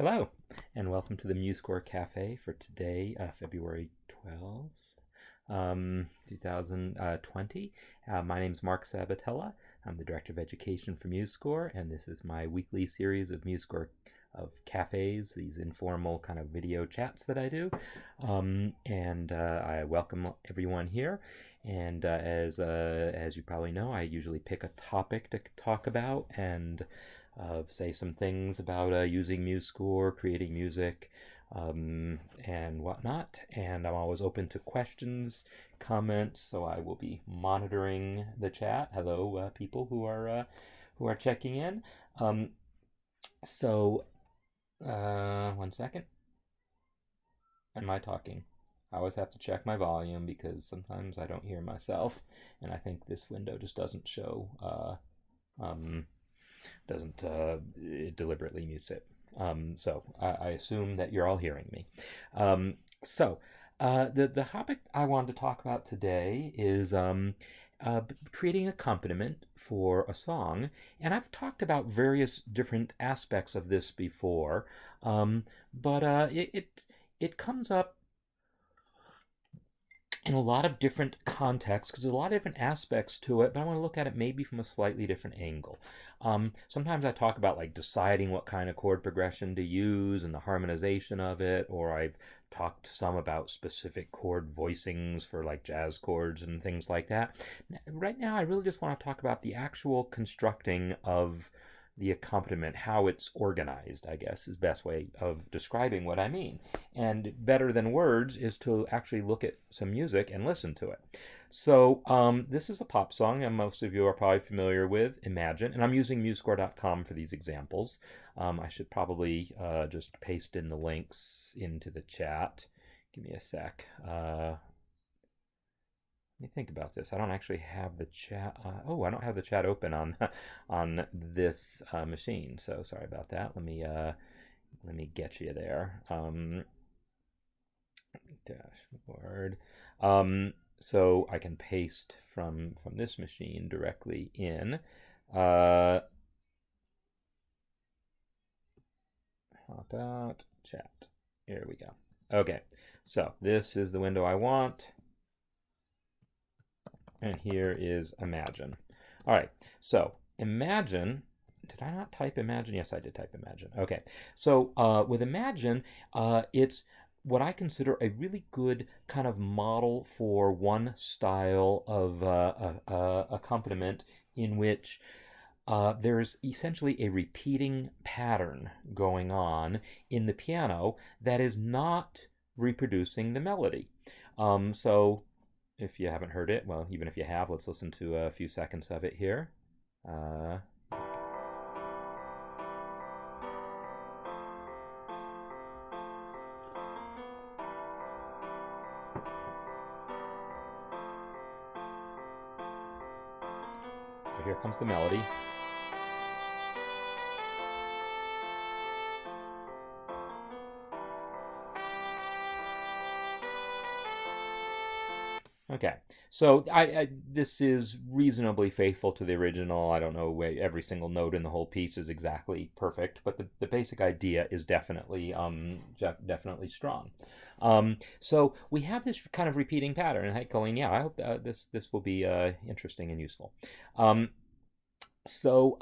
Hello, and welcome to the MuseScore Café for today, February 12th, 2020. My name is Marc Sabatella. I'm the Director of Education for MuseScore, and this is my weekly series of MuseScore of cafes, these informal kind of video chats that I do. I welcome everyone here. And as you probably know, I usually pick a topic to talk about and say some things about using MuseScore, creating music, and whatnot. And I'm always open to questions, comments, so I will be monitoring the chat. Hello, people who are checking in. One second. Am I talking? I always have to check my volume because sometimes I don't hear myself, and I think this window just doesn't show. It deliberately mutes it. So I assume that you're all hearing me. The topic I wanted to talk about today is creating accompaniment for a song, and I've talked about various different aspects of this before, but it comes up in a lot of different contexts because there's a lot of different aspects to it, but I want to look at it maybe from a slightly different angle. Sometimes I talk about like deciding what kind of chord progression to use and the harmonization of it, or I've talked some about specific chord voicings for like jazz chords and things like that. Right now, I really just want to talk about the actual constructing of the accompaniment, how it's organized, I guess, is the best way of describing what I mean. And better than words is to actually look at some music and listen to it. So this is a pop song, and most of you are probably familiar with, Imagine, and I'm using MuseScore.com for these examples. I should probably just paste in the links into the chat. Give me a sec. Let me think about this. I don't actually have the chat. I don't have the chat open on on this machine. So sorry about that. Let me get you there. Dashboard. So I can paste from this machine directly in. How about chat? Here we go. Okay. So this is the window I want. And here is Imagine. All right, so Imagine, did I not type Imagine? Yes, I did type Imagine. Okay, so with Imagine, it's what I consider a really good kind of model for one style of accompaniment in which there's essentially a repeating pattern going on in the piano that is not reproducing the melody. So if you haven't heard it, well, even if you have, let's listen to a few seconds of it here. So here comes the melody. Okay, so this is reasonably faithful to the original. I don't know every single note in the whole piece is exactly perfect, but the basic idea is definitely definitely strong. So we have this kind of repeating pattern. And hey, Colleen, yeah, I hope this will be interesting and useful. Um, so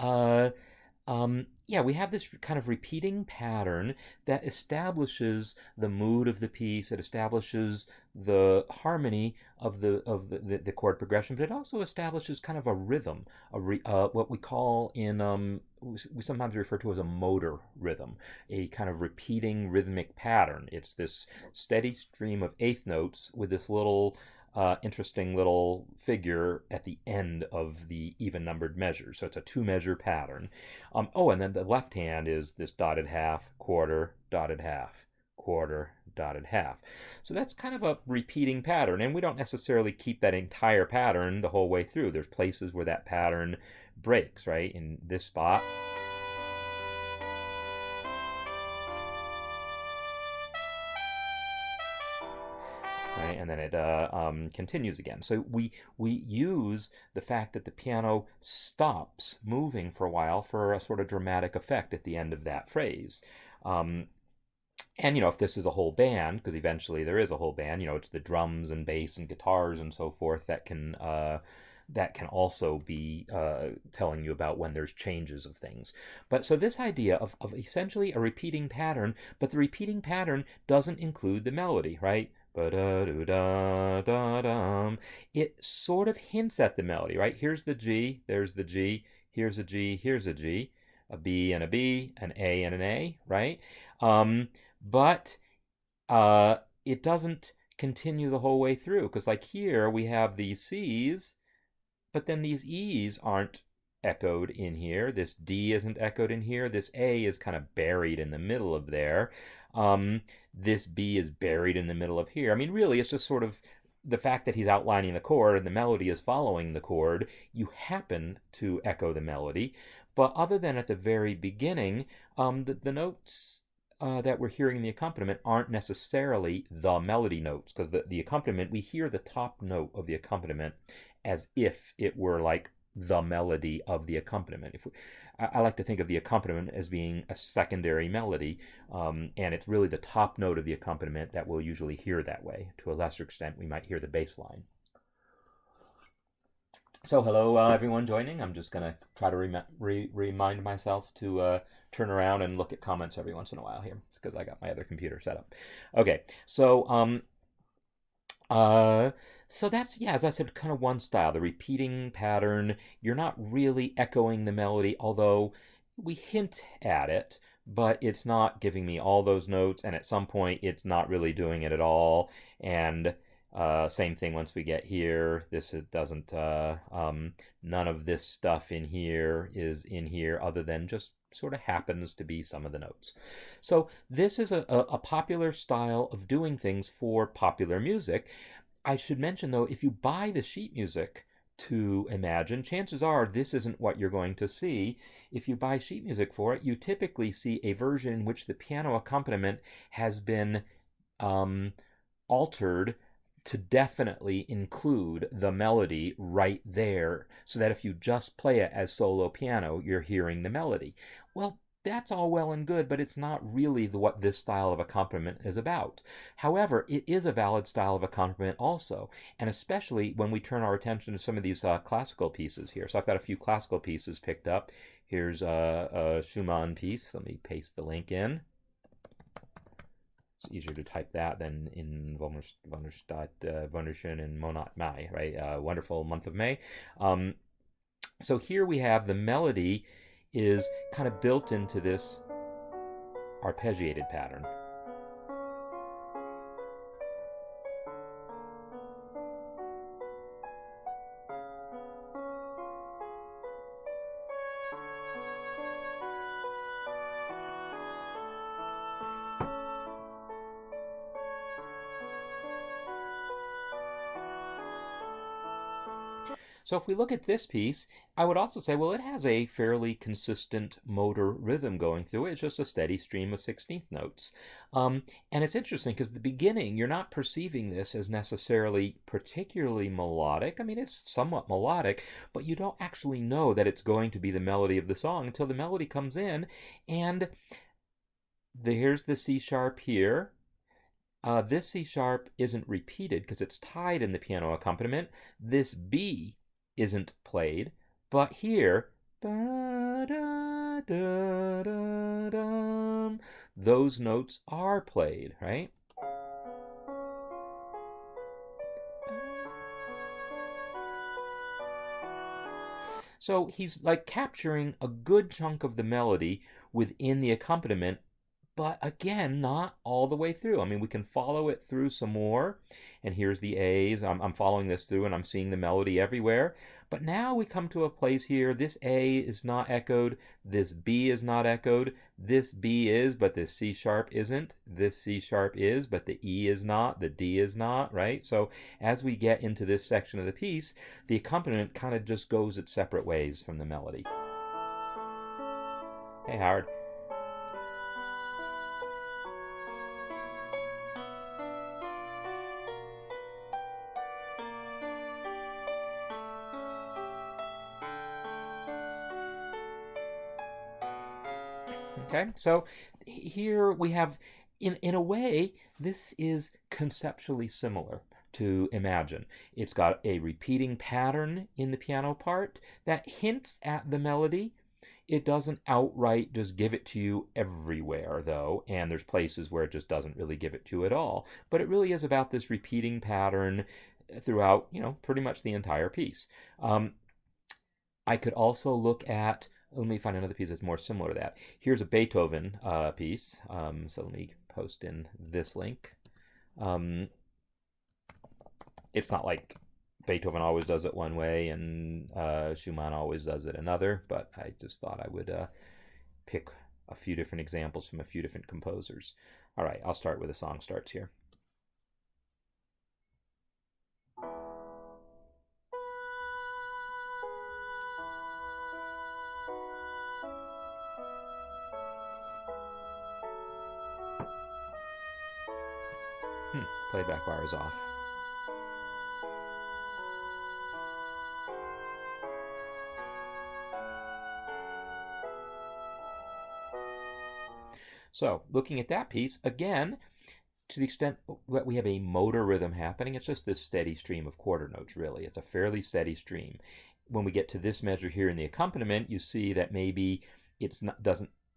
yeah, we have this kind of repeating pattern that establishes the mood of the piece. It establishes the harmony of the chord progression, but it also establishes kind of a rhythm, what we call we sometimes refer to as a motor rhythm, a kind of repeating rhythmic pattern. It's this steady stream of eighth notes with this little interesting little figure at the end of the even numbered measures. So it's a two measure pattern. And then the left hand is this dotted half, quarter, dotted half, quarter, dotted half. So that's kind of a repeating pattern, and we don't necessarily keep that entire pattern the whole way through. There's places where that pattern breaks, right? In this spot. right? And then it continues again. So we use the fact that the piano stops moving for a while for a sort of dramatic effect at the end of that phrase. Um, and if this is a whole band, because eventually there is a whole band, it's the drums and bass and guitars and so forth that can also be telling you about when there's changes of things. But so this idea of essentially a repeating pattern, but the repeating pattern doesn't include the melody, right? It sort of hints at the melody, right? Here's the G, there's the G, here's a G, here's a G, a B and a B, an A and an A, right? But it doesn't continue the whole way through, because like here we have these C's, but then these E's aren't echoed in here. This D isn't echoed in here. This A is kind of buried in the middle of there. This B is buried in the middle of here. I mean, really, it's just sort of the fact that he's outlining the chord and the melody is following the chord. You happen to echo the melody, but other than at the very beginning, the notes that we're hearing in the accompaniment aren't necessarily the melody notes, because the accompaniment, we hear the top note of the accompaniment as if it were like the melody of the accompaniment. I like to think of the accompaniment as being a secondary melody, and it's really the top note of the accompaniment that we'll usually hear that way. To a lesser extent, we might hear the bass line. So hello, everyone joining. I'm just going to try to remind myself to turn around and look at comments every once in a while here, because I got my other computer set up. Okay, so that's, yeah, as I said, kind of one style, the repeating pattern. You're not really echoing the melody, although we hint at it, but it's not giving me all those notes, and at some point it's not really doing it at all. And same thing once we get here. It doesn't, none of this stuff in here is in here other than just sort of happens to be some of the notes. So this is a popular style of doing things for popular music. I should mention, though, if you buy the sheet music to Imagine, chances are this isn't what you're going to see. If you buy sheet music for it, you typically see a version in which the piano accompaniment has been altered to definitely include the melody right there, so that if you just play it as solo piano, you're hearing the melody. Well, that's all well and good, but it's not really what this style of accompaniment is about. However, it is a valid style of accompaniment also, and especially when we turn our attention to some of these classical pieces here. So I've got a few classical pieces picked up. Here's a Schumann piece. Let me paste the link in. It's easier to type that than in Wunderschön in Monat Mai, right? Wonderful month of May. So here we have the melody is kind of built into this arpeggiated pattern. So if we look at this piece, I would also say, well, it has a fairly consistent motor rhythm going through it. It's just a steady stream of 16th notes. And it's interesting because the beginning, you're not perceiving this as necessarily particularly melodic. I mean, it's somewhat melodic, but you don't actually know that it's going to be the melody of the song until the melody comes in. And here's the C sharp here. This C sharp isn't repeated because it's tied in the piano accompaniment. This B isn't played, but here, those notes are played, right? So he's like capturing a good chunk of the melody within the accompaniment, but again, not all the way through. I mean, we can follow it through some more, and here's the A's. I'm following this through, and I'm seeing the melody everywhere. But now we come to a place here. This A is not echoed. This B is not echoed. This B is, but this C sharp isn't. This C sharp is, but the E is not. The D is not, right? So as we get into this section of the piece, the accompaniment kind of just goes its separate ways from the melody. Hey, Howard. Okay, so here we have, in a way, this is conceptually similar to Imagine. It's got a repeating pattern in the piano part that hints at the melody. It doesn't outright just give it to you everywhere, though, and there's places where it just doesn't really give it to you at all. But it really is about this repeating pattern throughout, pretty much the entire piece. I could also look at, let me find another piece that's more similar to that. Here's a Beethoven piece. So let me post in this link. It's not like Beethoven always does it one way and Schumann always does it another, but I just thought I would pick a few different examples from a few different composers. All right, I'll start with the song starts here. Playback bar is off. So, looking at that piece, again, to the extent that we have a motor rhythm happening, it's just this steady stream of quarter notes, really. It's a fairly steady stream. When we get to this measure here in the accompaniment, you see that maybe it's not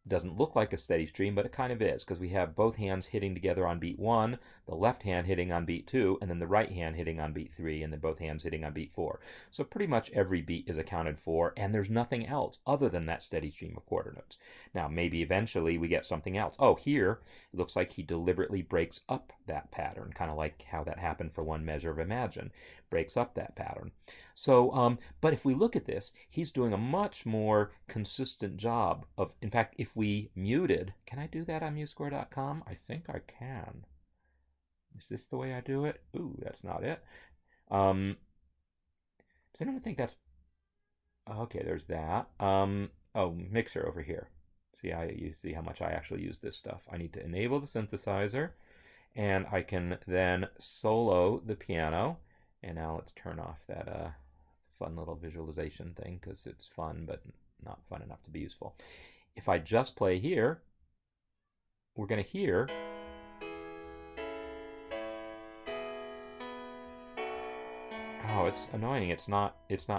doesn't look like a steady stream, but it kind of is, because we have both hands hitting together on beat 1, the left hand hitting on beat 2, and then the right hand hitting on beat 3, and then both hands hitting on beat 4. So pretty much every beat is accounted for, and there's nothing else other than that steady stream of quarter notes. Now, maybe eventually we get something else. Oh, here, it looks like he deliberately breaks up that pattern, kind of like how that happened for one measure of Imagine, breaks up that pattern. So, but if we look at this, he's doing a much more consistent job of, in fact, if we muted, can I do that on MuseScore.com? I think I can. Is this the way I do it? Ooh, that's not it. Does anyone think that's, okay, there's that. Oh, mixer over here. You see how much I actually use this stuff. I need to enable the synthesizer, and I can then solo the piano. And now let's turn off that fun little visualization thing, because it's fun, but not fun enough to be useful. If I just play here, we're going to hear oh, it's annoying. It's not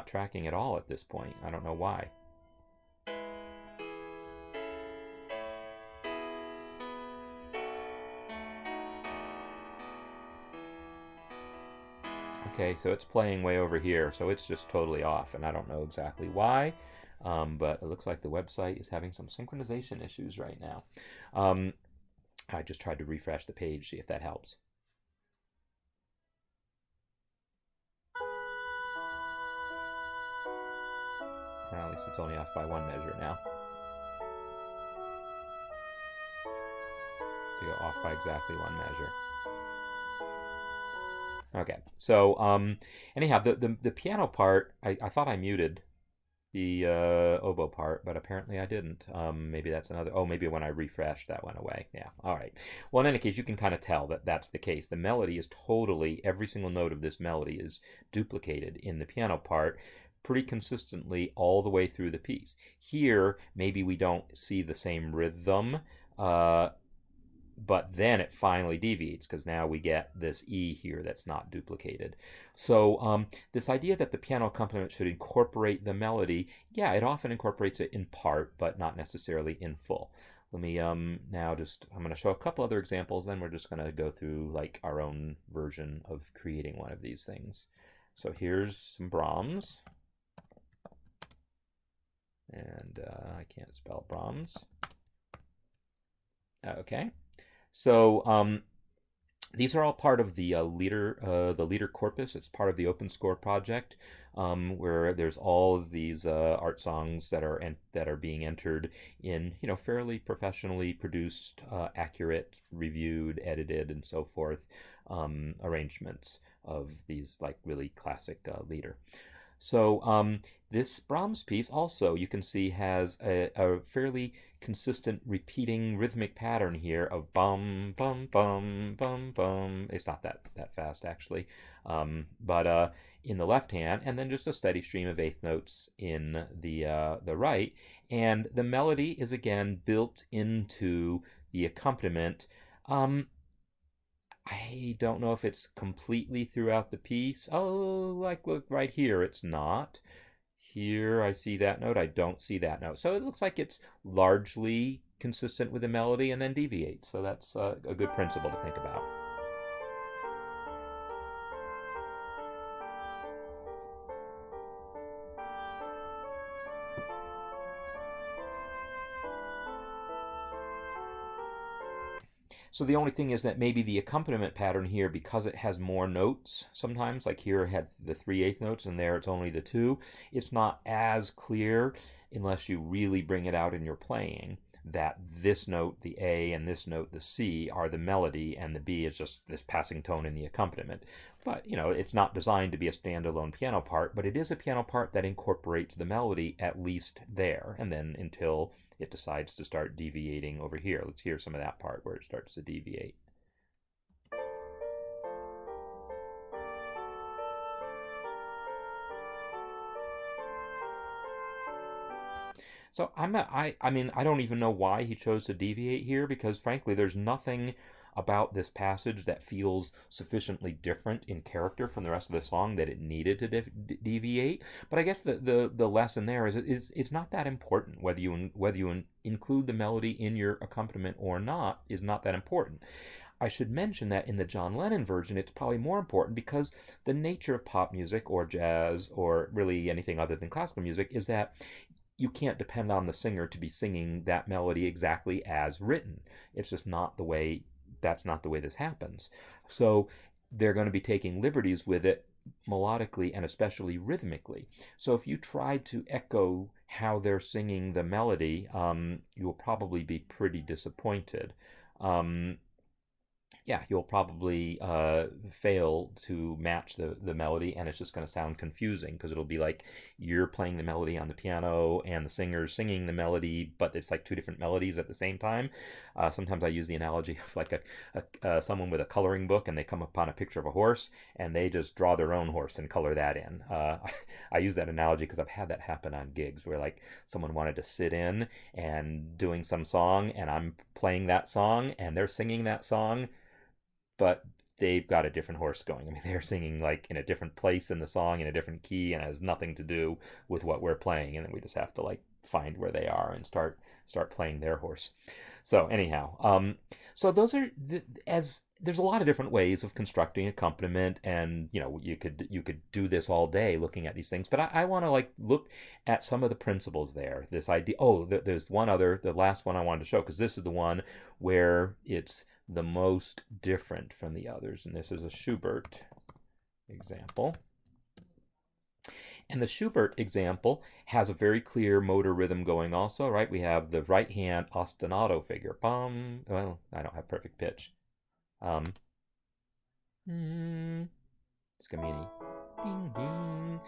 tracking at all at this point. I don't know why. Okay, so it's playing way over here, so it's just totally off, and I don't know exactly why, but it looks like the website is having some synchronization issues right now. I just tried to refresh the page, see if that helps. Well, at least it's only off by one measure now. So you go off by exactly one measure. Okay, so anyhow, the piano part, I thought I muted the oboe part, but apparently I didn't. Maybe that's another. Oh, maybe when I refreshed, that went away. Yeah. All right. Well, in any case, you can kind of tell that that's the case. The melody is totally, every single note of this melody is duplicated in the piano part pretty consistently all the way through the piece. Here, maybe we don't see the same rhythm. But then it finally deviates, because now we get this E here that's not duplicated. So this idea that the piano accompaniment should incorporate the melody, yeah, it often incorporates it in part, but not necessarily in full. Let me now I'm going to show a couple other examples, then we're just going to go through like our own version of creating one of these things. So here's some Brahms. And I can't spell Brahms. Okay. So these are all part of the Leader corpus. It's part of the Open Score project, where there's all of these art songs that are being entered in fairly professionally produced, accurate, reviewed, edited, and so forth arrangements of these like really classic Leader. So this Brahms piece also, you can see, has a fairly consistent repeating rhythmic pattern here of bum bum bum bum bum. It's not that fast actually, but in the left hand, and then just a steady stream of eighth notes in the right, and the melody is again built into the accompaniment. Um, I don't know if it's completely throughout the piece. Oh, like look right here, it's not. Here I see that note, I don't see that note. So it looks like it's largely consistent with the melody and then deviates. So that's a good principle to think about. So the only thing is that maybe the accompaniment pattern here, because it has more notes sometimes, like here it had the 3/8 notes and there it's only the two, it's not as clear unless you really bring it out in your playing that this note, the A, and this note, the C, are the melody and the B is just this passing tone in the accompaniment. But, you know, it's not designed to be a standalone piano part, but it is a piano part that incorporates the melody at least there, and then until it decides to start deviating over here. Let's hear some of that part where it starts to deviate. So I mean, I don't even know why he chose to deviate here because frankly, there's nothing about this passage that feels sufficiently different in character from the rest of the song that it needed to deviate. But I guess the lesson there is it's not that important whether you include the melody in your accompaniment or not is not that important. I should mention that in the John Lennon version, it's probably more important because the nature of pop music or jazz or really anything other than classical music is that you can't depend on the singer to be singing that melody exactly as written. It's just not the way, that's not the way this happens. So they're going to be taking liberties with it melodically and especially rhythmically. So if you try to echo how they're singing the melody, you'll probably be pretty disappointed. Um, yeah, you'll probably fail to match the melody, and it's just going to sound confusing because it'll be like you're playing the melody on the piano and the singer's singing the melody, but it's like two different melodies at the same time. Sometimes I use the analogy of like someone with a coloring book, and they come upon a picture of a horse, and they just draw their own horse and color that in. I use that analogy because I've had that happen on gigs where like someone wanted to sit in and doing some song, and I'm playing that song, and they're singing that song but they've got a different horse going. I mean, they're singing like in a different place in the song in a different key and has nothing to do with what we're playing, and then we just have to like find where they are and start playing their horse. So anyhow, so those are as there's a lot of different ways of constructing accompaniment, and you know you could do this all day looking at these things. But I want to like look at some of the principles there. This idea. Oh, there's one other, the last one I wanted to show because this is the one where it's the most different from the others, and this is a Schubert example. And the Schubert example has a very clear motor rhythm going also, right? We have the right hand ostinato figure. Bum. Well, I don't have perfect pitch. Um, Scamini. Ding, ding.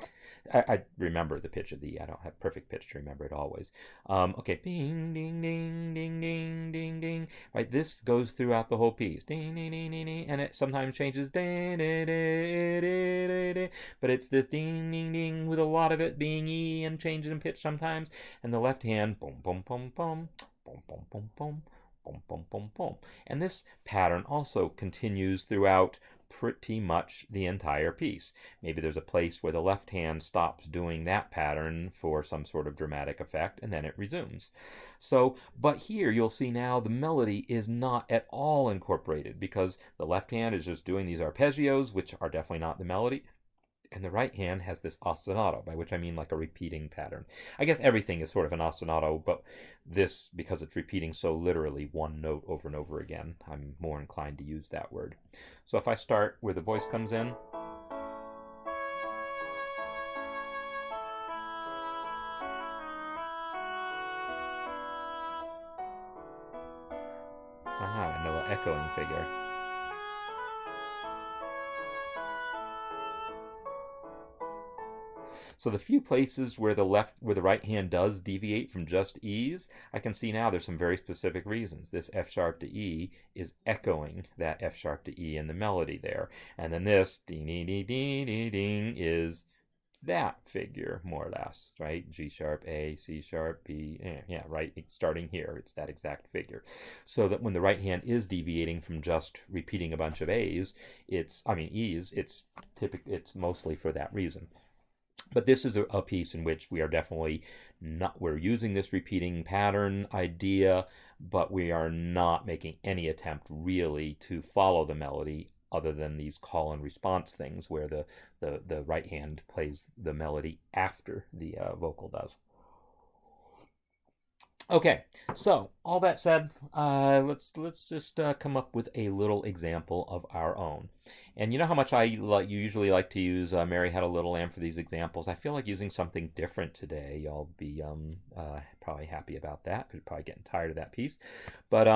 I remember the pitch of the. I don't have perfect pitch to remember it always. Okay, ding, ding, ding, ding, ding, ding, ding. Right, this goes throughout the whole piece. Ding, ding, ding, ding, ding, and it sometimes changes. Ding, ding, ding, ding, ding, ding, but it's this ding, ding, ding with a lot of it being E and changes in pitch sometimes. And the left hand, boom, boom, boom, boom, boom, boom, boom, boom. Boom, boom, boom, boom. And this pattern also continues throughout pretty much the entire piece. Maybe there's a place where the left hand stops doing that pattern for some sort of dramatic effect and then it resumes. So, but here you'll see now the melody is not at all incorporated because the left hand is just doing these arpeggios, which are definitely not the melody. And the right hand has this ostinato, by which I mean like a repeating pattern. I guess everything is sort of an ostinato, but this, because it's repeating so literally one note over and over again, I'm more inclined to use that word. So if I start where the voice comes in, aha, and a little echoing figure. So the few places where the right hand does deviate from just E's, I can see now there's some very specific reasons. This F sharp to E is echoing that F sharp to E in the melody there. And then this ding ding ding ding ding ding is that figure, more or less, right? G sharp, A, C sharp, B, yeah, right, starting here, it's that exact figure. So that when the right hand is deviating from just repeating a bunch of E's, it's mostly for that reason. But this is a piece in which we are definitely not, we're using this repeating pattern idea, but we are not making any attempt really to follow the melody other than these call and response things where the right hand plays the melody after the vocal does. Okay, so all that said, let's just come up with a little example of our own. And you know how much I usually like to use Mary Had a Little Lamb for these examples. I feel like using something different today. Y'all be probably happy about that because you're probably getting tired of that piece. But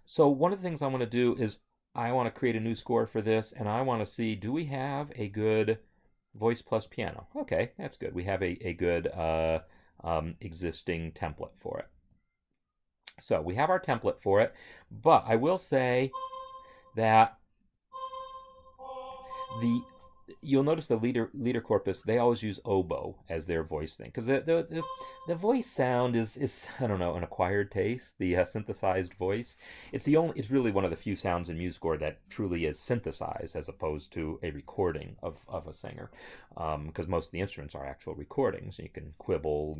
so one of the things I want to do is I want to create a new score for this, and I want to see, do we have a good voice plus piano? Okay, that's good. We have a good existing template for it. So we have our template for it, but I will say that you'll notice the leader corpus, they always use oboe as their voice thing because the voice sound is I don't know, an acquired taste. The synthesized voice, it's really one of the few sounds in MuseScore that truly is synthesized as opposed to a recording of a singer, because most of the instruments are actual recordings. You can quibble,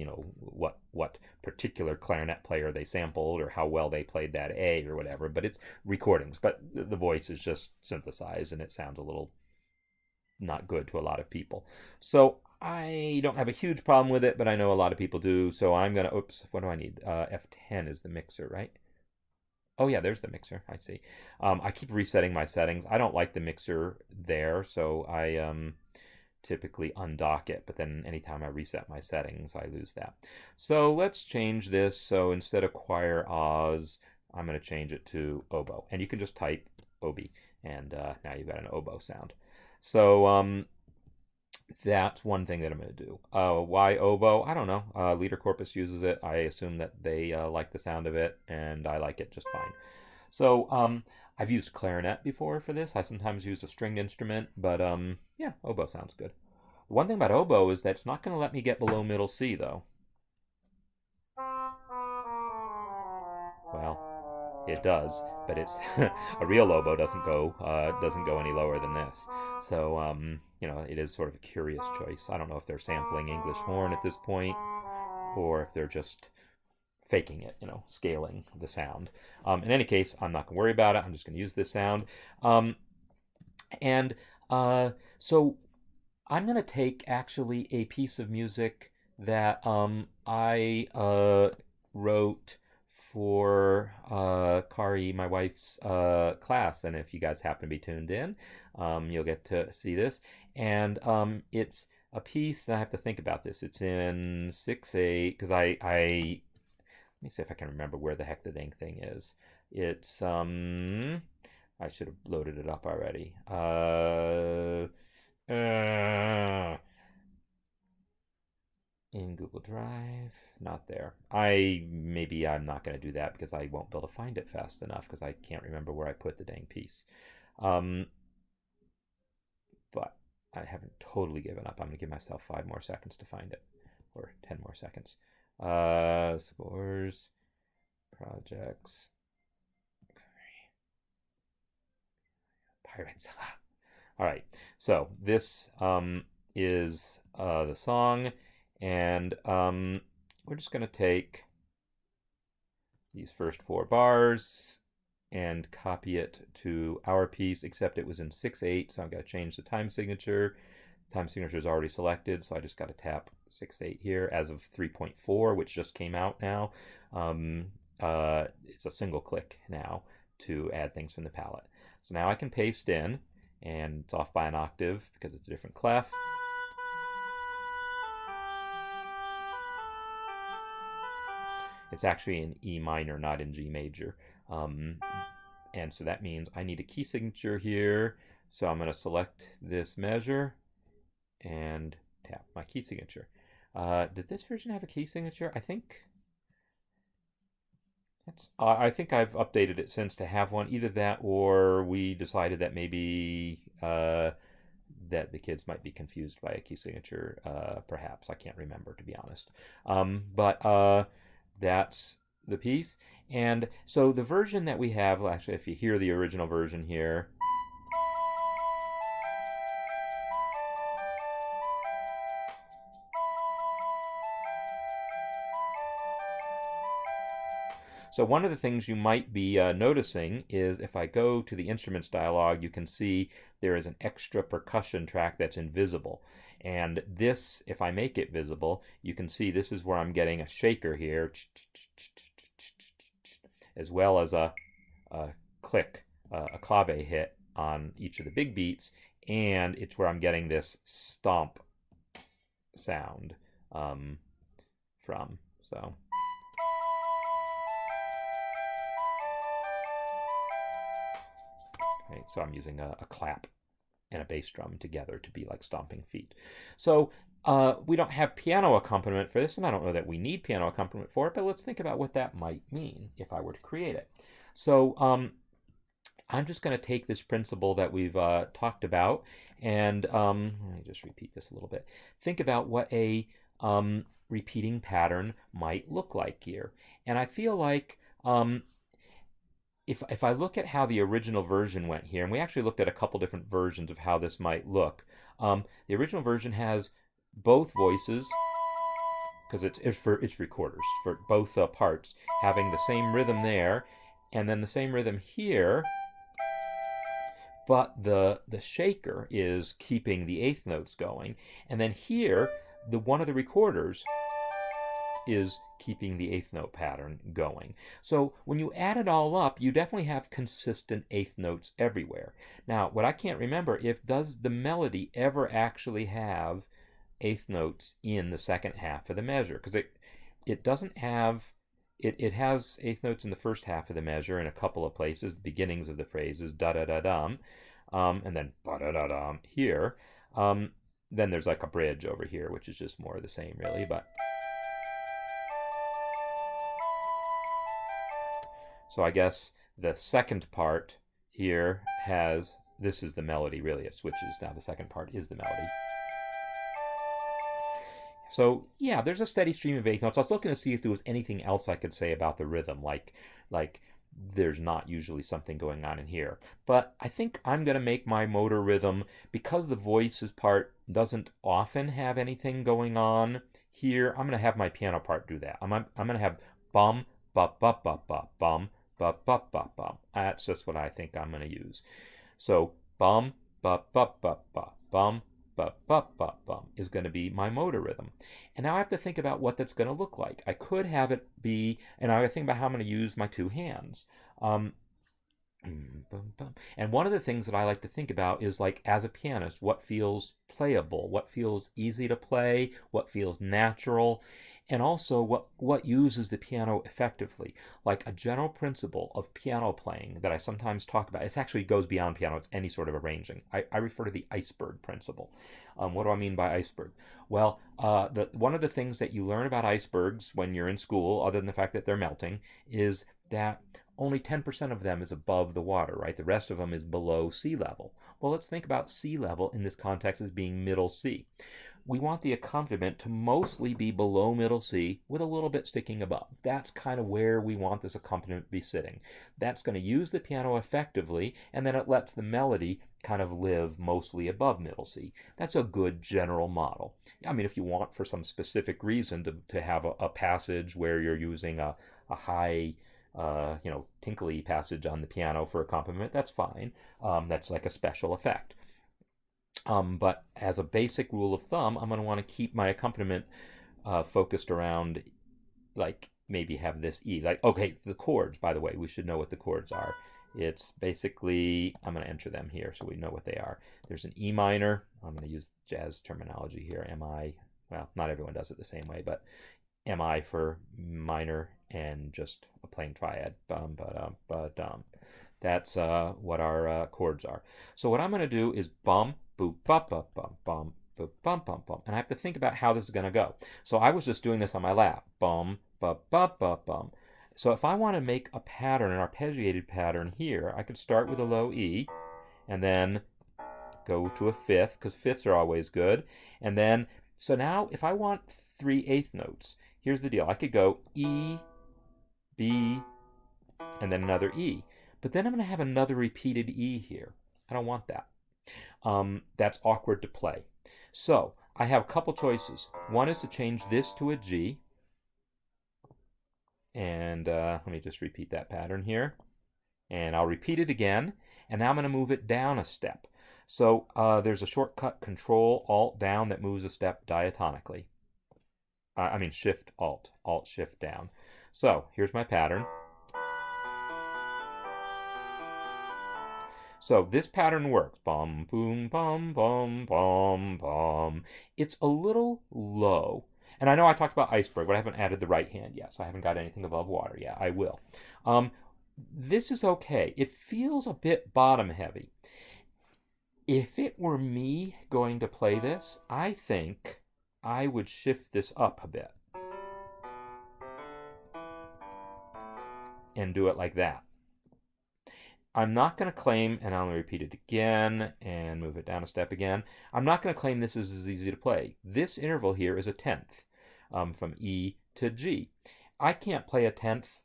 what particular clarinet player they sampled or how well they played that A or whatever, but it's recordings. But the voice is just synthesized and it sounds a little not good to a lot of people. So I don't have a huge problem with it, but I know a lot of people do. So I'm going to, what do I need? F10 is the mixer, right? Oh yeah, there's the mixer. I see. I keep resetting my settings. I don't like the mixer there, so I typically undock it, but then anytime I reset my settings, I lose that. So let's change this. So instead of choir Oz, I'm going to change it to oboe. And you can just type OB, and now you've got an oboe sound. So that's one thing that I'm going to do. Why oboe? I don't know. Leader Corpus uses it. I assume that they like the sound of it, and I like it just fine. So I've used clarinet before for this. I sometimes use a stringed instrument, but yeah, oboe sounds good. One thing about oboe is that it's not going to let me get below middle C, though. Well, it does, but it's a real oboe doesn't go any lower than this. So it is sort of a curious choice. I don't know if they're sampling English horn at this point, or if they're just faking it, scaling the sound. In any case, I'm not going to worry about it. I'm just going to use this sound. And so I'm going to take actually a piece of music that I wrote for Kari, my wife's class. And if you guys happen to be tuned in, you'll get to see this. And it's a piece, and I have to think about this. It's in 6/8, because I let me see if I can remember where the heck the dang thing is. It's I should have loaded it up already. In Google Drive, not there. Maybe I'm not going to do that because I won't be able to find it fast enough because I can't remember where I put the dang piece. But I haven't totally given up. I'm going to give myself 5 more seconds to find it, or 10 more seconds. Scores, projects, pirates. All right, so this is the song, and we're just going to take these first 4 bars and copy it to our piece, except it was in 6/8, so I've got to change the time signature. Time signature is already selected, so I just got to tap 6/8 here as of 3.4, which just came out now. It's a single click now to add things from the palette. So now I can paste in, and it's off by an octave because it's a different clef. It's actually in E minor, not in G major. And so that means I need a key signature here. So I'm going to select this measure and tap, my key signature. Did this version have a key signature? I think I've updated it since to have one. Either that, or we decided that maybe that the kids might be confused by a key signature. Perhaps I can't remember, to be honest. But that's the piece. And so the version that we have, well, actually, if you hear the original version here. So one of the things you might be noticing is if I go to the instruments dialog, you can see there is an extra percussion track that's invisible. And this, if I make it visible, you can see this is where I'm getting a shaker here, as well as a click, a clave hit on each of the big beats, and it's where I'm getting this stomp sound from. So. Okay, so I'm using a clap and a bass drum together to be like stomping feet. So we don't have piano accompaniment for this, and I don't know that we need piano accompaniment for it, but let's think about what that might mean if I were to create it. So I'm just going to take this principle that we've talked about, and let me just repeat this a little bit. Think about what a repeating pattern might look like here. And I feel like if I look at how the original version went here, and we actually looked at a couple different versions of how this might look. The original version has both voices, because it's recorders for both parts, having the same rhythm there, and then the same rhythm here, but the shaker is keeping the eighth notes going, and then here, one of the recorders is keeping the eighth note pattern going. So when you add it all up, you definitely have consistent eighth notes everywhere. Now, what I can't remember, does the melody ever actually have eighth notes in the second half of the measure? Because it doesn't have, it has eighth notes in the first half of the measure in a couple of places, the beginnings of the phrases, da-da-da-dum, and then ba-da-da-dum here. Then there's like a bridge over here, which is just more of the same, really, but... So I guess the second part here has, this is the melody, really, it switches. Now the second part is the melody. So yeah, there's a steady stream of eighth notes. I was looking to see if there was anything else I could say about the rhythm, like there's not usually something going on in here. But I think I'm going to make my motor rhythm, because the voices part doesn't often have anything going on here, I'm going to have my piano part do that. I'm going to have bum, ba, ba, ba, ba, bum, ba, ba, ba, ba. That's just what I think I'm going to use. So bum, ba, ba, ba, ba, bum, ba, ba, ba, bum is going to be my motor rhythm. And now I have to think about what that's going to look like. I could have it be, and I think about how I'm going to use my two hands. And one of the things that I like to think about is, like, as a pianist, what feels playable, what feels easy to play, what feels natural, and also what uses the piano effectively. Like, a general principle of piano playing that I sometimes talk about, it actually goes beyond piano, it's any sort of arranging. I refer to the iceberg principle. What do I mean by iceberg? Well, one of the things that you learn about icebergs when you're in school, other than the fact that they're melting, is that only 10% of them is above the water, right? The rest of them is below sea level. Well, let's think about sea level in this context as being middle C. We want the accompaniment to mostly be below middle C with a little bit sticking above. That's kind of where we want this accompaniment to be sitting. That's going to use the piano effectively, and then it lets the melody kind of live mostly above middle C. That's a good general model. I mean, if you want for some specific reason to have a passage where you're using a high tinkly passage on the piano for accompaniment, that's fine. That's like a special effect. But as a basic rule of thumb, I'm going to want to keep my accompaniment focused around, like, maybe have this E. Like, okay, the chords, by the way, we should know what the chords are. It's basically, I'm going to enter them here so we know what they are. There's an E minor. I'm going to use jazz terminology here. MI, well, not everyone does it the same way, but MI for minor and just a plain triad. Bum, ba-dum, ba-dum. That's what our chords are. So what I'm going to do is bum, boop, ba, ba, bum, bum, bum, bum, bum. And I have to think about how this is going to go. So I was just doing this on my lap. Bum, bum, bum, bum, bum. So if I want to make a pattern, an arpeggiated pattern here, I could start with a low E and then go to a fifth, because fifths are always good. And then, so now if I want 3/8 notes, here's the deal. I could go E, B, and then another E. But then I'm going to have another repeated E here. I don't want that. That's awkward to play. So I have a couple choices. One is to change this to a G. And let me just repeat that pattern here. And I'll repeat it again. And now I'm going to move it down a step. So there's a shortcut Control Alt down that moves a step diatonically. I mean Shift Alt, Alt Shift down. So here's my pattern. So this pattern works. Bum, boom, bum, bum, bum, bum. It's a little low. And I know I talked about iceberg, but I haven't added the right hand yet, so I haven't got anything above water yet. I will. This is okay. It feels a bit bottom heavy. If it were me going to play this, I think I would shift this up a bit and do it like that. I'm not going to claim, and I'll repeat it again and move it down a step again. I'm not going to claim this is as easy to play. This interval here is a tenth from E to G. I can't play a tenth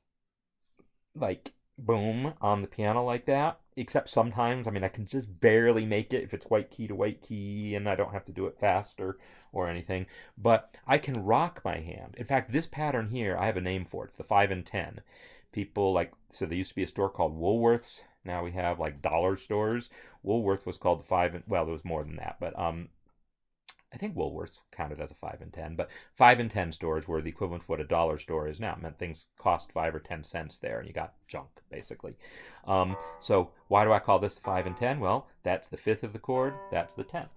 like boom on the piano like that, except sometimes. I mean, I can just barely make it if it's white key to white key and I don't have to do it faster or anything. But I can rock my hand. In fact, this pattern here, I have a name for it. It's the 5 and 10. People like, so there used to be a store called Woolworth's. Now we have like dollar stores. Woolworth was called the 5 and, well, there was more than that, but I think Woolworth's counted as a 5 and 10, but 5 and 10 stores were the equivalent of what a dollar store is now. It meant things cost 5 or 10 cents there, and you got junk, basically. So why do I call this 5 and 10? Well, that's the fifth of the chord, that's the 10th.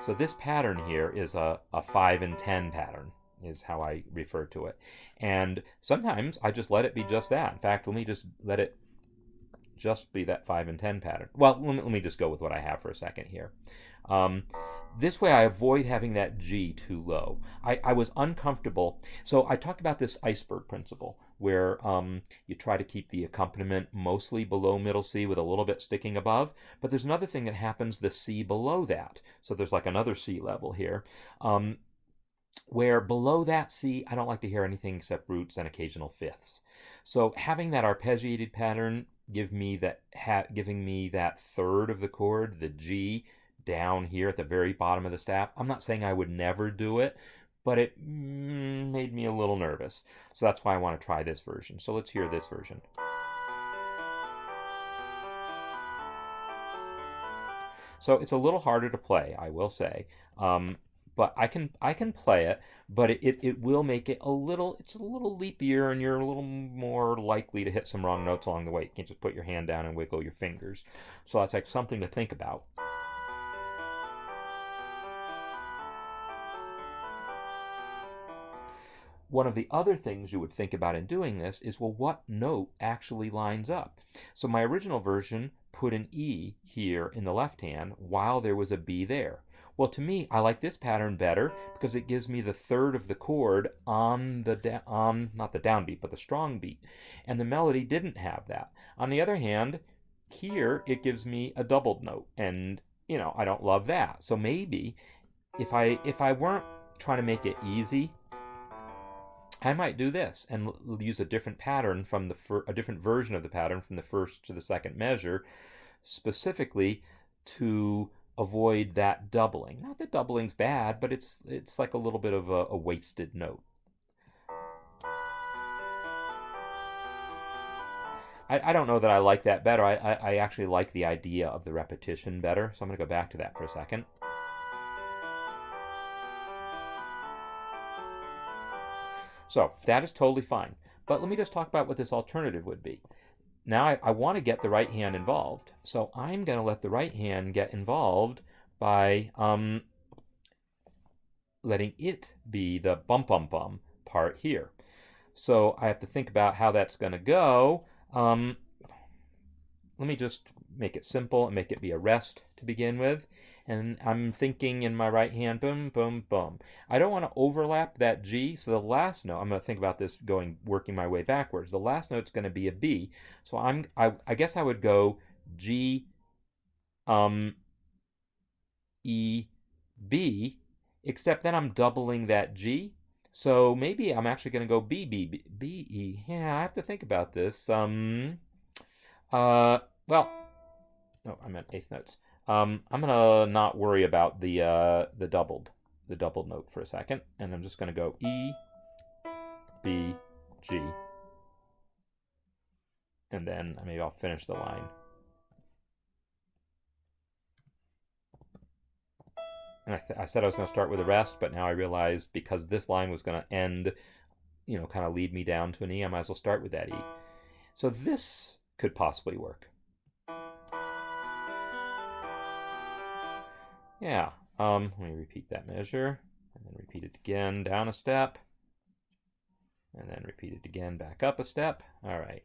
So this pattern here is a 5 and 10 pattern, is how I refer to it. And sometimes I just let it be just that. In fact, let me just let it just be that 5 and 10 pattern. Well, let me just go with what I have for a second here. This way I avoid having that G too low. I was uncomfortable. So I talked about this iceberg principle where you try to keep the accompaniment mostly below middle C with a little bit sticking above. But there's another thing that happens, the C below that. So there's like another C level here. Where below that C, I don't like to hear anything except roots and occasional fifths. So having that arpeggiated pattern giving me that third of the chord, the G, down here at the very bottom of the staff. I'm not saying I would never do it, but it made me a little nervous. So that's why I want to try this version. So let's hear this version. So it's a little harder to play, I will say. But I can play it, but it will make it it's a little leapier, and you're a little more likely to hit some wrong notes along the way. You can't just put your hand down and wiggle your fingers. So that's like something to think about. One of the other things you would think about in doing this is, well, what note actually lines up? So my original version put an E here in the left hand while there was a B there. Well, to me, I like this pattern better because it gives me the third of the chord on not the downbeat, but the strong beat. And the melody didn't have that. On the other hand, here it gives me a doubled note, and I don't love that. So maybe if I weren't trying to make it easy, I might do this and use a different pattern from a different version of the pattern from the first to the second measure, specifically to avoid that doubling. Not that doubling's bad, but it's like a little bit of a wasted note. I don't know that I like that better. I actually like the idea of the repetition better, so I'm going to go back to that for a second. So that is totally fine. But let me just talk about what this alternative would be. Now I want to get the right hand involved. So I'm going to let the right hand get involved by letting it be the bum bum bum part here. So I have to think about how that's going to go. Let me just make it simple and make it be a rest to begin with. And I'm thinking in my right hand, boom, boom, boom. I don't want to overlap that G, so the last note, I'm going to think about this working my way backwards. The last note's going to be a B, so I guess I would go G, E, B, except then I'm doubling that G. So maybe I'm actually going to go B, B, B, B, E. Yeah, I have to think about this. Well, no, I meant eighth notes. I'm gonna not worry about the doubled note for a second, and I'm just gonna go E, B, G, and then maybe I'll finish the line. And I said I was going to start with the rest, but now I realize because this line was going to end, kind of lead me down to an E, I might as well start with that E. So this could possibly work. Yeah. Let me repeat that measure, and then repeat it again, down a step, and then repeat it again, back up a step. All right.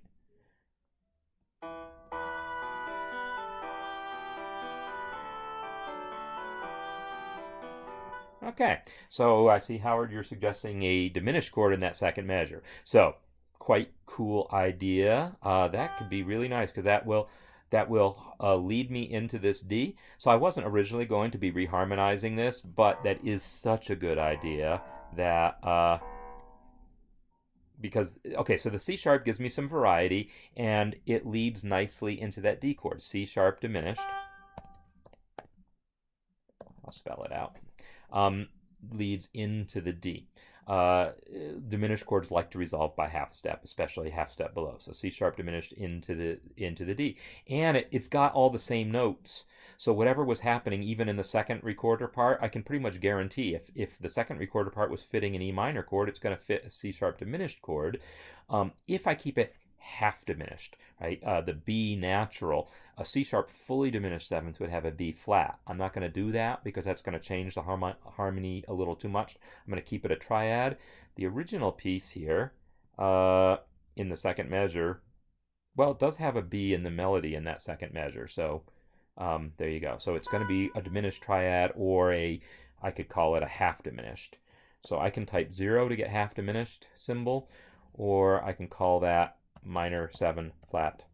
Okay, so I see, Howard, you're suggesting a diminished chord in that second measure. So, quite cool idea. That could be really nice because that will lead me into this D. So I wasn't originally going to be reharmonizing this, but that is such a good idea that because okay, so the C sharp gives me some variety, and it leads nicely into that D chord. C sharp diminished. I'll spell it out. Leads into the D. Diminished chords like to resolve by half step, especially half step below. So C sharp diminished into the D, and it's got all the same notes. So whatever was happening, even in the second recorder part, I can pretty much guarantee if the second recorder part was fitting an E minor chord, it's going to fit a C sharp diminished chord. If I keep it half diminished, right? The B natural, a C sharp fully diminished seventh would have a B flat. I'm not going to do that because that's going to change the harmony a little too much. I'm going to keep it a triad. The original piece here in the second measure, well, it does have a B in the melody in that second measure. So there you go. So it's going to be a diminished triad, or I could call it a half diminished. So I can type 0 to get half diminished symbol, or I can call that minor 7 flat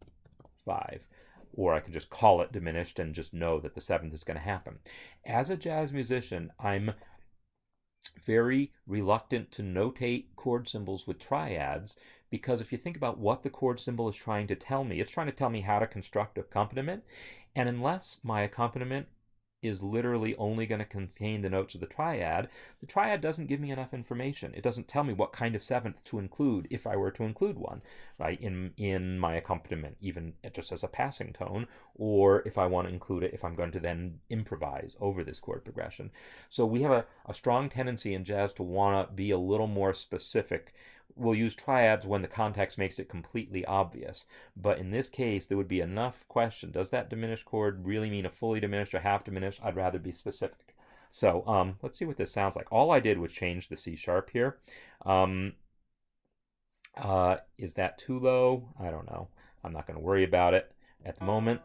5, or I can just call it diminished and just know that the seventh is going to happen. As a jazz musician, I'm very reluctant to notate chord symbols with triads, because if you think about what the chord symbol is trying to tell me, it's trying to tell me how to construct accompaniment, and unless my accompaniment is literally only going to contain the notes of the triad doesn't give me enough information. It doesn't tell me what kind of seventh to include if I were to include one, right, in my accompaniment, even just as a passing tone, or if I want to include it if I'm going to then improvise over this chord progression. So we have a strong tendency in jazz to want to be a little more specific. We'll use triads when the context makes it completely obvious. But in this case, there would be enough question. Does that diminished chord really mean a fully diminished or half diminished? I'd rather be specific. So let's see what this sounds like. All I did was change the C sharp here. Is that too low? I don't know. I'm not going to worry about it at the moment.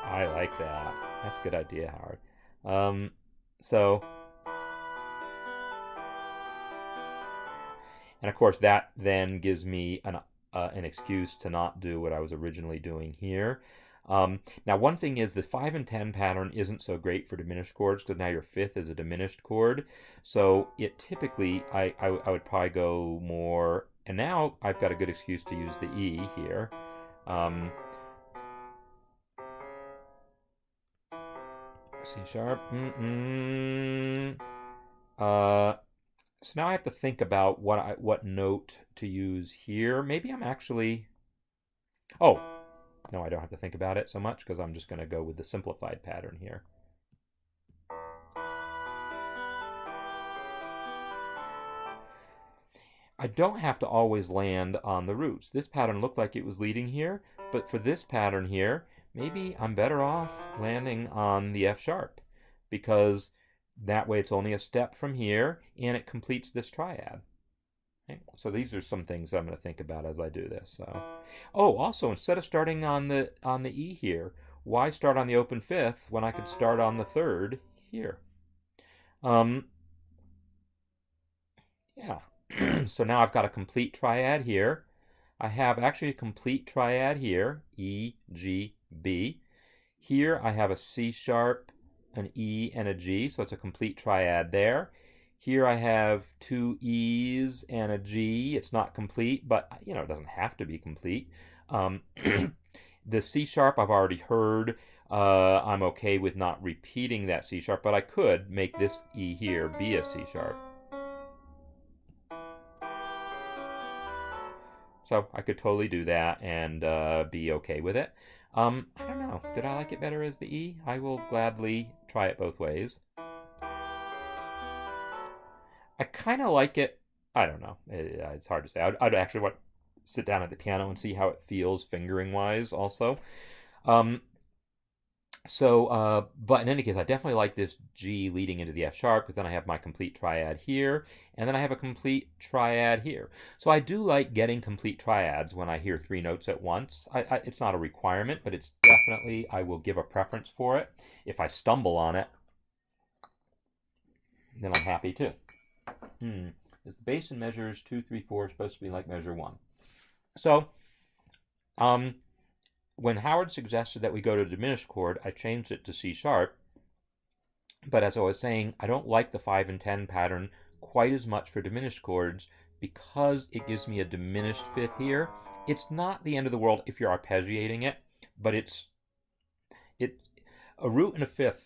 I like that. That's a good idea, Howard. So... And of course, that then gives me an excuse to not do what I was originally doing here. Now, one thing is the 5 and 10 pattern isn't so great for diminished chords because now your fifth is a diminished chord. So it typically, I would probably go more, and now I've got a good excuse to use the E here. C sharp. So now I have to think about what note to use here. Maybe I'm actually... Oh, no, I don't have to think about it so much because I'm just going to go with the simplified pattern here. I don't have to always land on the roots. This pattern looked like it was leading here, but for this pattern here, maybe I'm better off landing on the F sharp, because that way it's only a step from here and it completes this triad. Okay? So these are some things I'm going to think about as I do this. So, oh, also, instead of starting on the E here, why start on the open fifth when I could start on the third here? Um, yeah. So now I've got a complete triad here. I have actually a complete triad here, E, G, B. Here I have a C sharp, an E, and a G, so it's a complete triad there. Here I have two E's and a G. It's not complete, but you know, it doesn't have to be complete. The C sharp I've already heard. I'm okay with not repeating that C sharp, but I could make this E here be a C sharp. So I could totally do that and be okay with it. I don't know. Did I like it better as the E? I will gladly try it both ways. I kind of like it. I don't know. It's hard to say. I'd actually want to sit down at the piano and see how it feels fingering wise also. Um, but in any case, I definitely like this G leading into the F sharp because then I have my complete triad here, and then I have a complete triad here. So I do like getting complete triads when I hear three notes at once. It's not a requirement, but it's definitely, I will give a preference for it. If I stumble on it, then I'm happy too. Is the bass in measures 2, 3, 4 supposed to be like measure 1? So, when Howard suggested that we go to a diminished chord, I changed it to C sharp. But as I was saying, I don't like the 5 and 10 pattern quite as much for diminished chords because it gives me a diminished fifth here. It's not the end of the world if you're arpeggiating it, but it's a root and a fifth.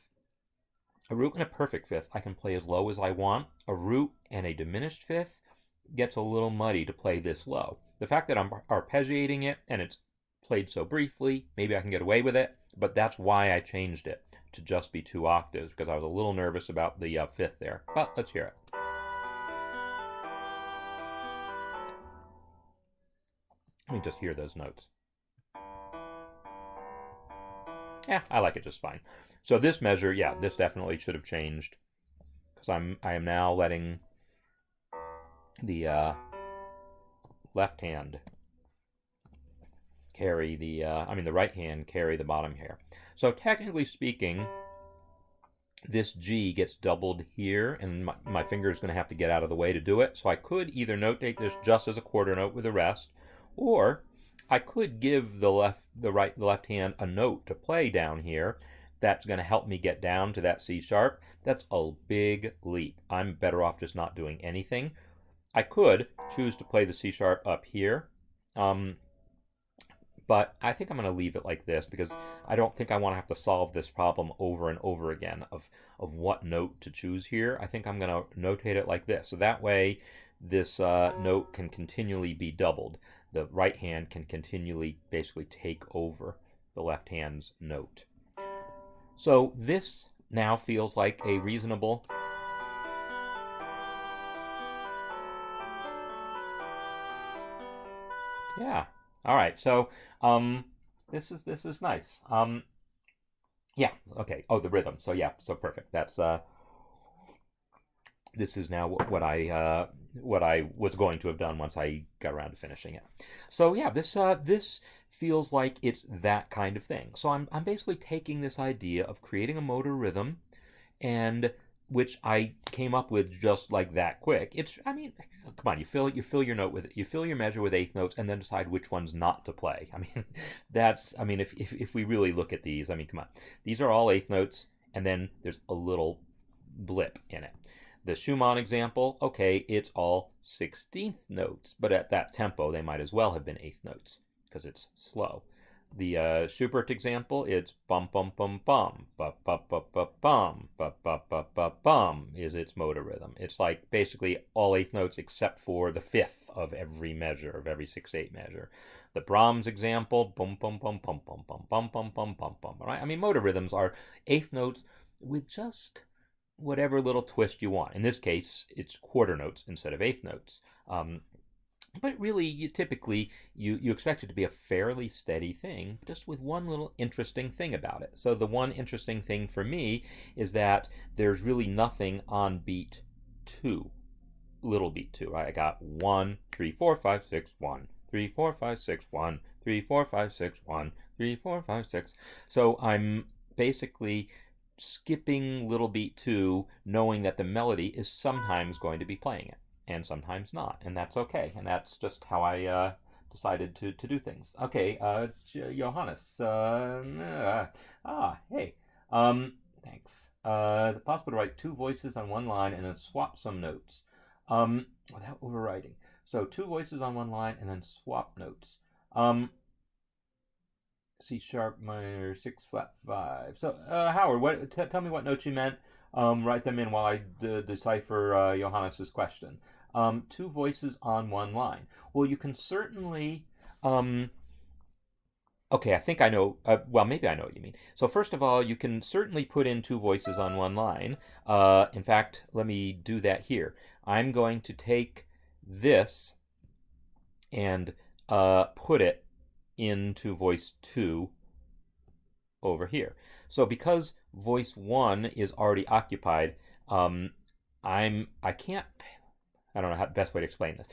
A root and a perfect fifth I can play as low as I want. A root and a diminished fifth gets a little muddy to play this low. The fact that I'm arpeggiating it and it's played so briefly, maybe I can get away with it, but that's why I changed it to just be 2 octaves, because I was a little nervous about the fifth there. But let's hear it. Let me just hear those notes. Yeah, I like it just fine. So this measure, yeah, this definitely should have changed, because I am now letting the left hand carry the right hand carry the bottom here. So technically speaking, this G gets doubled here, and my finger is going to have to get out of the way to do it. So I could either notate this just as a quarter note with the rest, or I could give the left hand a note to play down here. That's going to help me get down to that C sharp. That's a big leap. I'm better off just not doing anything. I could choose to play the C sharp up here. But I think I'm going to leave it like this because I don't think I want to have to solve this problem over and over again of what note to choose here. I think I'm going to notate it like this. So that way this note can continually be doubled. The right hand can continually basically take over the left hand's note. So this now feels like a reasonable yeah. All right, so this is nice. Yeah, okay. Oh, the rhythm. So yeah, so perfect. That's this is now what I was going to have done once I got around to finishing it. So yeah, this feels like it's that kind of thing. So I'm basically taking this idea of creating a motor rhythm, and which I came up with just like that quick. I mean, come on, you fill your note with you fill your measure with eighth notes, and then decide which ones not to play. I mean, if we really look at these, I mean, come on, these are all eighth notes, and then there's a little blip in it. The Schumann example, okay, it's all 16th notes, but at that tempo, they might as well have been eighth notes because it's slow. The Schubert example, it's bum bum bum bum, bum bum bum bum bum, bum bum bum bum bum is its motor rhythm. It's like basically all eighth notes except for the fifth of every measure, of every 6/8 measure. The Brahms example, bum bum bum bum bum bum bum bum bum bum bum. Right? I mean, motor rhythms are eighth notes with just whatever little twist you want. In this case, it's quarter notes instead of eighth notes. But really, you expect it to be a fairly steady thing, just with one little interesting thing about it. So the one interesting thing for me is that there's really nothing on beat 2, little beat 2. Right? I got 1, 3, 4, 5, 6, 1, 3, 4, 5, 6, 1, 3, 4, 5, 6, 1, 3, 4, 5, 6. So I'm basically skipping little beat 2, knowing that the melody is sometimes going to be playing it and sometimes not, and that's okay. And that's just how I decided to do things. Okay, Johannes. Hey. Thanks. Is it possible to write two voices on one line and then swap some notes without overwriting? So two voices on one line and then swap notes. C sharp minor 6 flat 5. So Howard, tell me what notes you meant. Write them in while I decipher Johannes's question. Two voices on one line. Well, you can certainly. Okay, I think I know. Well, maybe I know what you mean. So first of all, you can certainly put in two voices on one line. In fact, let me do that here. I'm going to take this and put it into voice 2 over here. So because voice 1 is already occupied, I can't. I don't know how the best way to explain this.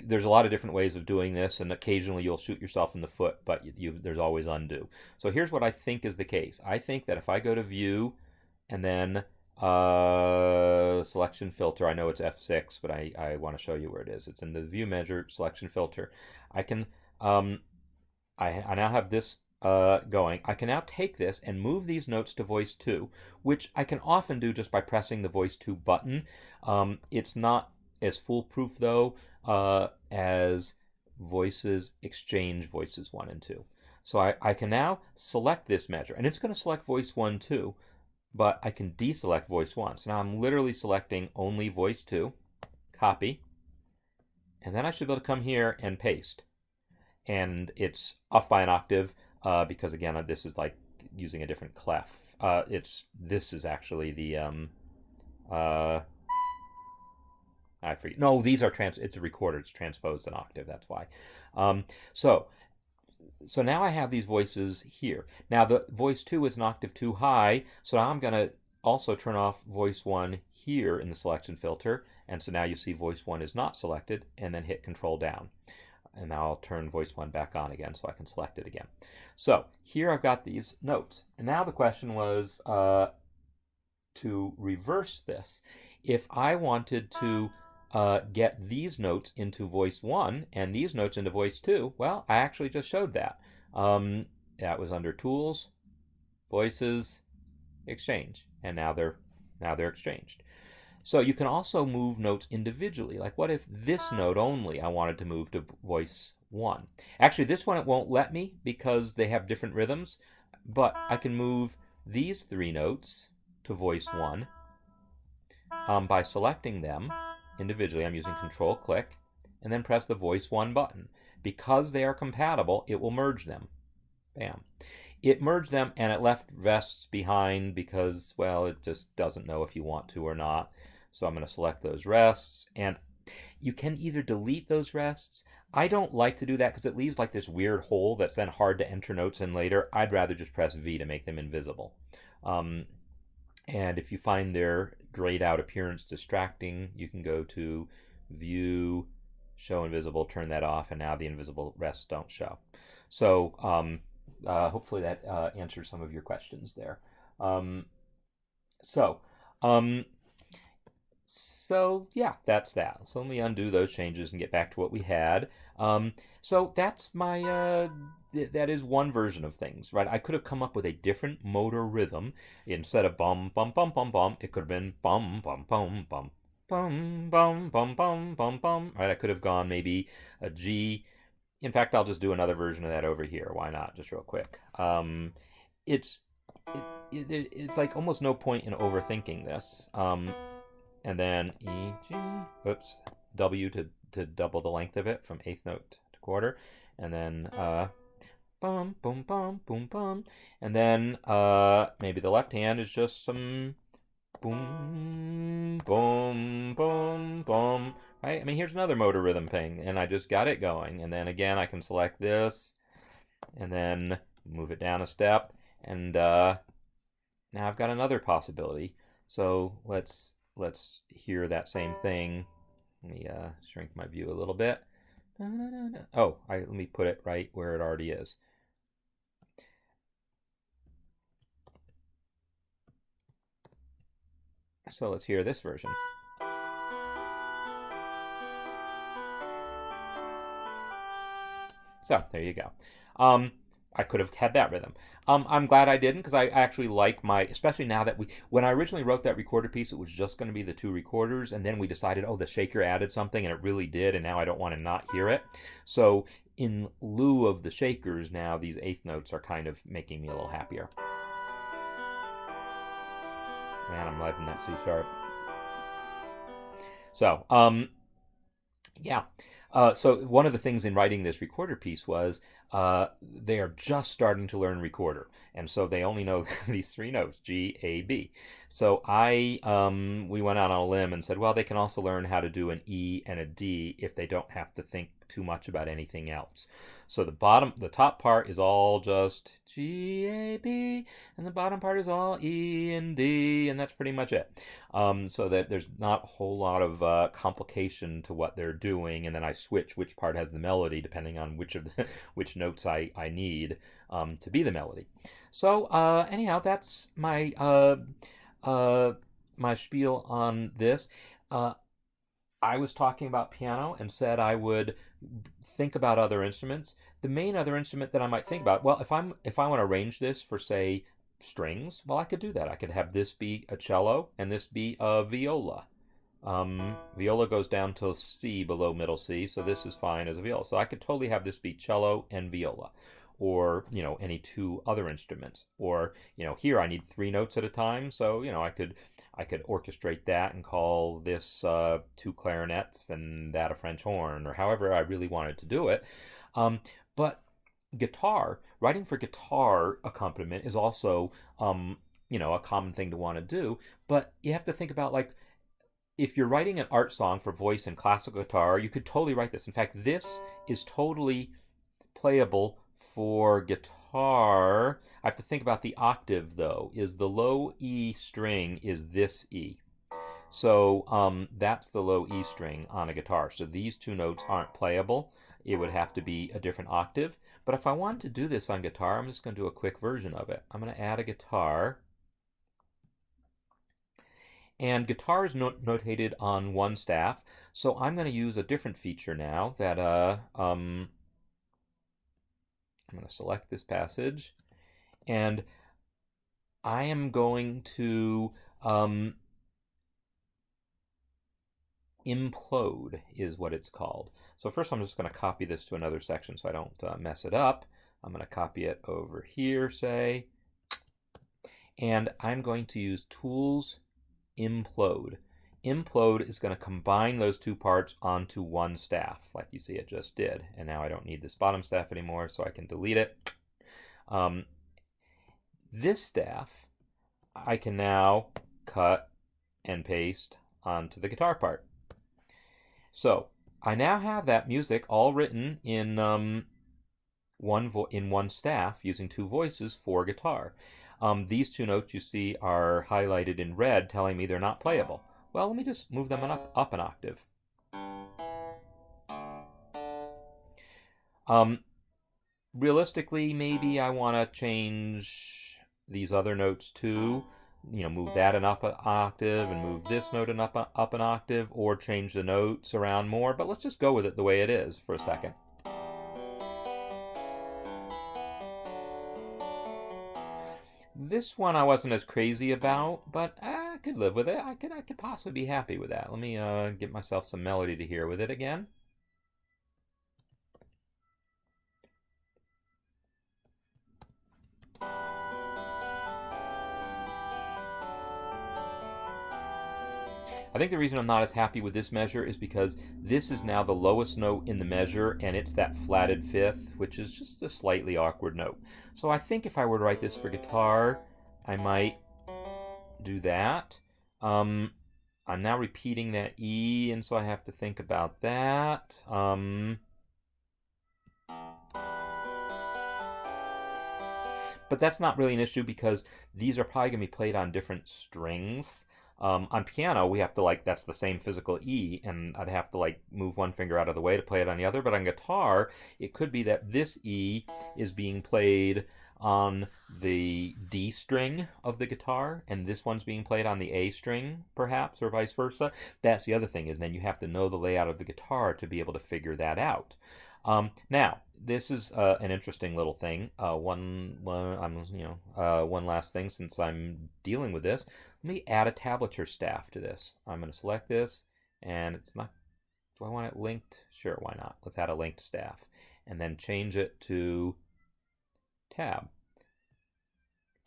There's a lot of different ways of doing this, and occasionally you'll shoot yourself in the foot, but there's always undo. So here's what I think is the case. I think that if I go to View and then selection filter, I know it's F6, but I want to show you where it is. It's in the View Measure selection filter. I can I now have this going. I can now take this and move these notes to voice 2, which I can often do just by pressing the voice 2 button. It's not as foolproof though as voices exchange voices 1 and 2. So I can now select this measure, and it's going to select voice 1 too, but I can deselect voice 1. So now I'm literally selecting only voice 2, copy, and then I should be able to come here and paste. And it's off by an octave because again this is like using a different clef. This is actually the I forget. No, these are it's a recorder. It's transposed an octave. That's why. So now I have these voices here. Now the voice 2 is an octave too high, so now I'm going to also turn off voice 1 here in the selection filter, and so now you see voice 1 is not selected, and then hit Control down. And now I'll turn voice 1 back on again so I can select it again. So here I've got these notes. And now the question was to reverse this. If I wanted to get these notes into voice 1 and these notes into voice 2, well, I actually just showed that. That was under Tools, Voices, Exchange, and now they're exchanged. So you can also move notes individually. Like what if this note only I wanted to move to voice 1? Actually, this one it won't let me because they have different rhythms, but I can move these 3 notes to voice 1 by selecting them individually. I'm using Control click and then press the voice 1 button. Because they are compatible, it will merge them. Bam. It merged them and it left rests behind because, well, it just doesn't know if you want to or not. So I'm going to select those rests, and you can either delete those rests. I don't like to do that because it leaves like this weird hole that's then hard to enter notes in later. I'd rather just press V to make them invisible. And if you find their grayed out appearance distracting, you can go to View, Show Invisible, turn that off, and now the invisible rests don't show. So hopefully that answers some of your questions there. So yeah, that's that. So let me undo those changes and get back to what we had. So that's my that is one version of things, right? I could have come up with a different motor rhythm instead of bum bum bum bum bum. It could have been bum bum bum bum bum bum bum bum bum bum. Right? I could have gone maybe a G. In fact, I'll just do another version of that over here. Why not? Just real quick. It's like almost no point in overthinking this. And then E, G, oops, W to double the length of it from eighth note to quarter. And then bum, boom, bum, boom, bum. And then maybe the left hand is just some boom, boom, boom, boom. Right? I mean, here's another motor rhythm thing, and I just got it going. And then again, I can select this, and then move it down a step, and now I've got another possibility. So let's hear that same thing. Let me shrink my view a little bit. Oh, let me put it right where it already is. So let's hear this version. So there you go. I could have had that rhythm. I'm glad I didn't because I actually like my, especially now that when I originally wrote that recorded piece, it was just going to be the two recorders, and then we decided, oh, the shaker added something, and it really did, and now I don't want to not hear it. So in lieu of the shakers, now these eighth notes are kind of making me a little happier. Man, I'm liking that C sharp. So, yeah. So one of the things in writing this recorder piece was they are just starting to learn recorder, and so they only know these three notes: G, A, B. So we went out on a limb and said, well, they can also learn how to do an E and a D if they don't have to think too much about anything else. So the top part is all just G, A, B, and the bottom part is all E and D, and that's pretty much it. So that there's not a whole lot of complication to what they're doing, and then I switch which part has the melody depending on which of the which notes I need to be the melody. So anyhow, that's my spiel on this. Uh, I was talking about piano and said I would think about other instruments. The main other instrument that I might think about, well, if I want to arrange this for say strings, well, I could do that. I could have this be a cello and this be a viola. Viola goes down to C below middle C, so this is fine as a viola. So I could totally have this be cello and viola, or any two other instruments. Or here I need three notes at a time, so I could orchestrate that and call this two clarinets and that a French horn, or however I really wanted to do it. But writing for guitar accompaniment is also a common thing to want to do. But you have to think about, like, if you're writing an art song for voice and classical guitar, you could totally write this. In fact, this is totally playable for guitar. I have to think about the octave, though. Is the low E string is this E. So that's the low E string on a guitar. So these two notes aren't playable. It would have to be a different octave. But if I wanted to do this on guitar, I'm just going to do a quick version of it. I'm going to add a guitar. And guitar is notated on one staff, so I'm going to use a different feature now that I'm going to select this passage, and I am going to implode is what it's called. So first I'm just going to copy this to another section so I don't mess it up. I'm going to copy it over here, say, and I'm going to use Tools, Implode. Implode is going to combine those two parts onto one staff, like you see it just did. And now I don't need this bottom staff anymore, so I can delete it. This staff I can now cut and paste onto the guitar part. So I now have that music all written in one staff using two voices for guitar. These two notes you see are highlighted in red, telling me they're not playable. Well, let me just move them up an octave. Realistically, maybe I want to change these other notes too. Move that up an octave and move this note up an octave, or change the notes around more. But let's just go with it the way it is for a second. This one I wasn't as crazy about, but I could live with it. I could possibly be happy with that. Let me get myself some melody to hear with it again. I think the reason I'm not as happy with this measure is because this is now the lowest note in the measure, and it's that flatted fifth, which is just a slightly awkward note. So I think if I were to write this for guitar, I might do that. I'm now repeating that E, and so I have to think about that. But that's not really an issue because these are probably going to be played on different strings. On piano, we have to like, that's the same physical E, and I'd have to like move one finger out of the way to play it on the other. But on guitar, it could be that this E is being played on the D string of the guitar, and this one's being played on the A string, perhaps, or vice versa. That's the other thing, is then you have to know the layout of the guitar to be able to figure that out. Now, this is an interesting little thing. One last thing since I'm dealing with this. Let me add a tablature staff to this. I'm going to select this, and it's not. Do I want it linked? Sure, why not? Let's add a linked staff, and then change it to tab.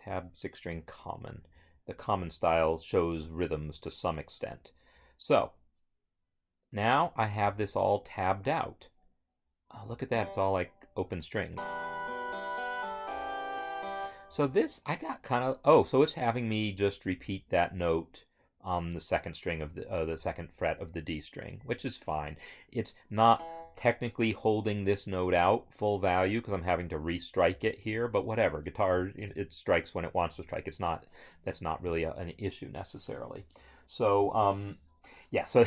Tab 6-string common. The common style shows rhythms to some extent. So now I have this all tabbed out. Oh, look at that. It's all like open strings. So this, I got kind of, oh, so it's having me just repeat that note on the second string of the second fret of the D string, which is fine. It's not technically holding this note out full value because I'm having to restrike it here, but whatever. Guitar, it strikes when it wants to strike. That's not really an issue necessarily. So, yeah, so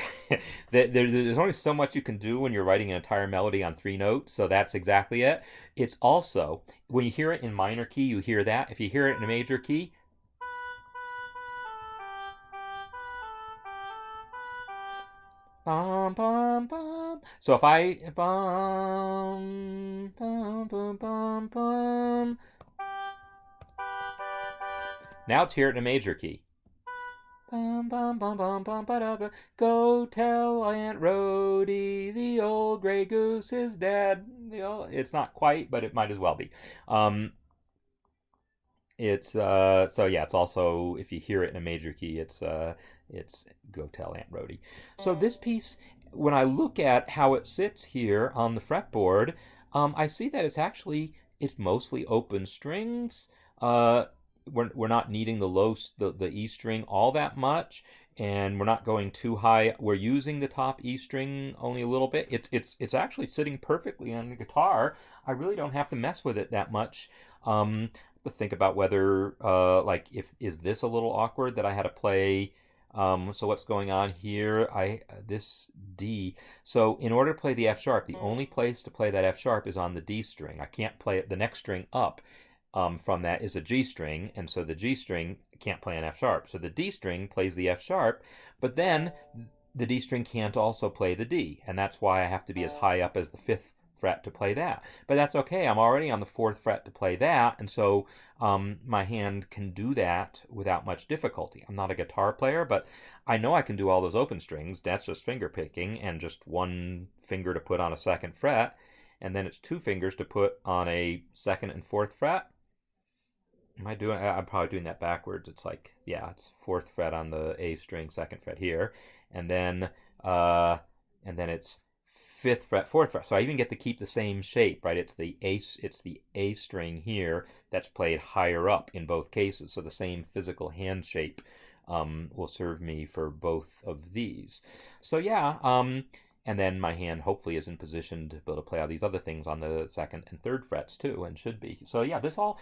there's only so much you can do when you're writing an entire melody on 3 notes, so that's exactly it. It's also, when you hear it in minor key, you hear that. If you hear it in a major key, bum, bum, bum. So if I, bum, bum, bum, bum, bum. Now let's hear it in a major key. Bum, bum, bum, bum, bum, ba-da-ba. Go tell Aunt Rhody the old gray goose is dead. It's not quite, but it might as well be. It's so yeah. It's also, if you hear it in a major key, it's go tell Aunt Rhody. So this piece, when I look at how it sits here on the fretboard, I see that it's mostly open strings. We're not needing the E string all that much, and we're not going too high. We're using the top E string only a little bit. It's actually sitting perfectly on the guitar. I really don't have to mess with it that much. To think about whether like, if is this a little awkward that I had to play. So what's going on here? This D. So in order to play the F sharp, the only place to play that F sharp is on the D string. I can't play it. The next string up from that is a G string, and so the G string can't play an F sharp. So the D string plays the F sharp, but then the D string can't also play the D, and that's why I have to be as high up as the 5th fret to play that. But that's okay. I'm already on the 4th fret to play that, and so my hand can do that without much difficulty. I'm not a guitar player, but I know I can do all those open strings. That's just finger picking, and just 1 finger to put on a 2nd fret, and then it's 2 fingers to put on a 2nd and 4th fret. I'm probably doing that backwards. It's like, yeah, it's 4th fret on the A string, 2nd fret here, and then it's 5th fret, 4th fret. So I even get to keep the same shape, right? It's the A string here that's played higher up in both cases. So the same physical hand shape will serve me for both of these. So yeah, and then my hand hopefully is in position to be able to play all these other things on the 2nd and 3rd frets too, and should be. So yeah, this all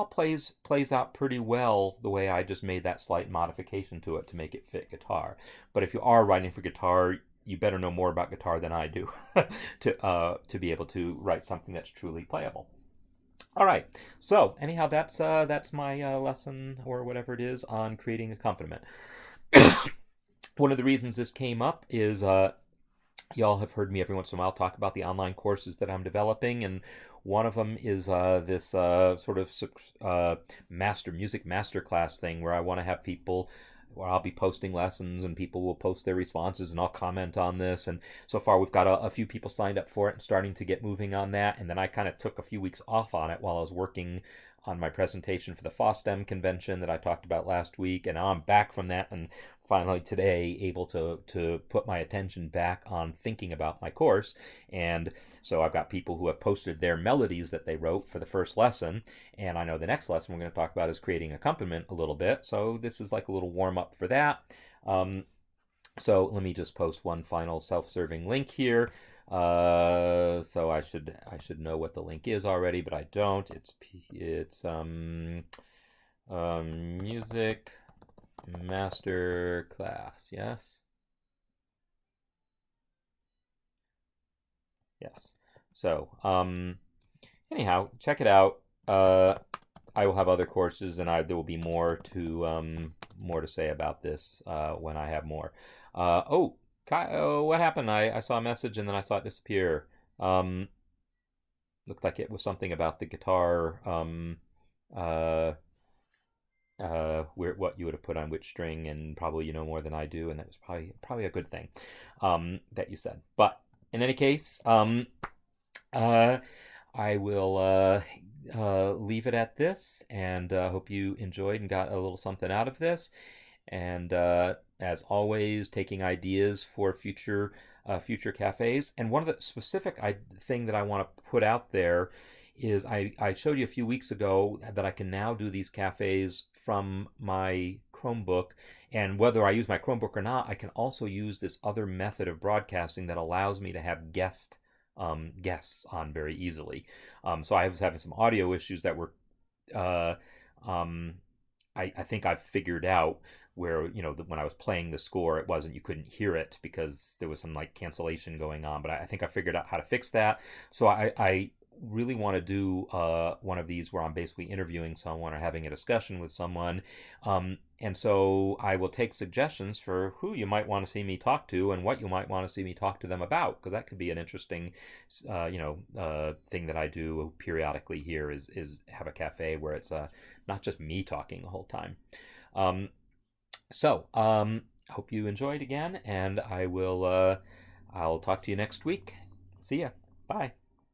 plays out pretty well the way I just made that slight modification to it to make it fit guitar. But if you are writing for guitar, you better know more about guitar than I do to be able to write something that's truly playable. All right. So anyhow, that's my lesson, or whatever it is, on creating accompaniment. One of the reasons this came up is y'all have heard me every once in a while talk about the online courses that I'm developing, and one of them is this sort of music masterclass thing where I want to have people, where I'll be posting lessons and people will post their responses and I'll comment on this. And so far we've got a few people signed up for it and starting to get moving on that. And then I kind of took a few weeks off on it while I was working on my presentation for the FOSDEM convention that I talked about last week, and now I'm back from that, and finally today able to put my attention back on thinking about my course. And so I've got people who have posted their melodies that they wrote for the first lesson, and I know the next lesson we're going to talk about is creating accompaniment a little bit, so this is like a little warm-up for that. So let me just post one final self-serving link here. So I should know what the link is already, but I don't. It's music master class. Yes. Yes. So, anyhow, check it out. I will have other courses, and there will be more to say about this when I have more. Oh, what happened? I saw a message and then I saw it disappear. Um, Looked like it was something about the guitar. Uh, where what you would have put on which string, and probably you know more than I do, and that was probably a good thing that you said. But in any case, uh, I will leave it at this, and hope you enjoyed and got a little something out of this. And as always, taking ideas for future cafes. And one of the specific thing that I want to put out there is I showed you a few weeks ago that I can now do these cafes from my Chromebook. And whether I use my Chromebook or not, I can also use this other method of broadcasting that allows me to have guests on very easily. So I was having some audio issues that were uh, um, I think I've figured out where when I was playing the score, it wasn't you couldn't hear it because there was some like cancellation going on. But I think I figured out how to fix that. So I really want to do one of these where I'm basically interviewing someone or having a discussion with someone. And so I will take suggestions for who you might want to see me talk to and what you might want to see me talk to them about, because that could be an interesting, thing that I do periodically here is have a cafe where it's not just me talking the whole time. Um, so, hope you enjoyed again, and I'll talk to you next week. See ya. Bye.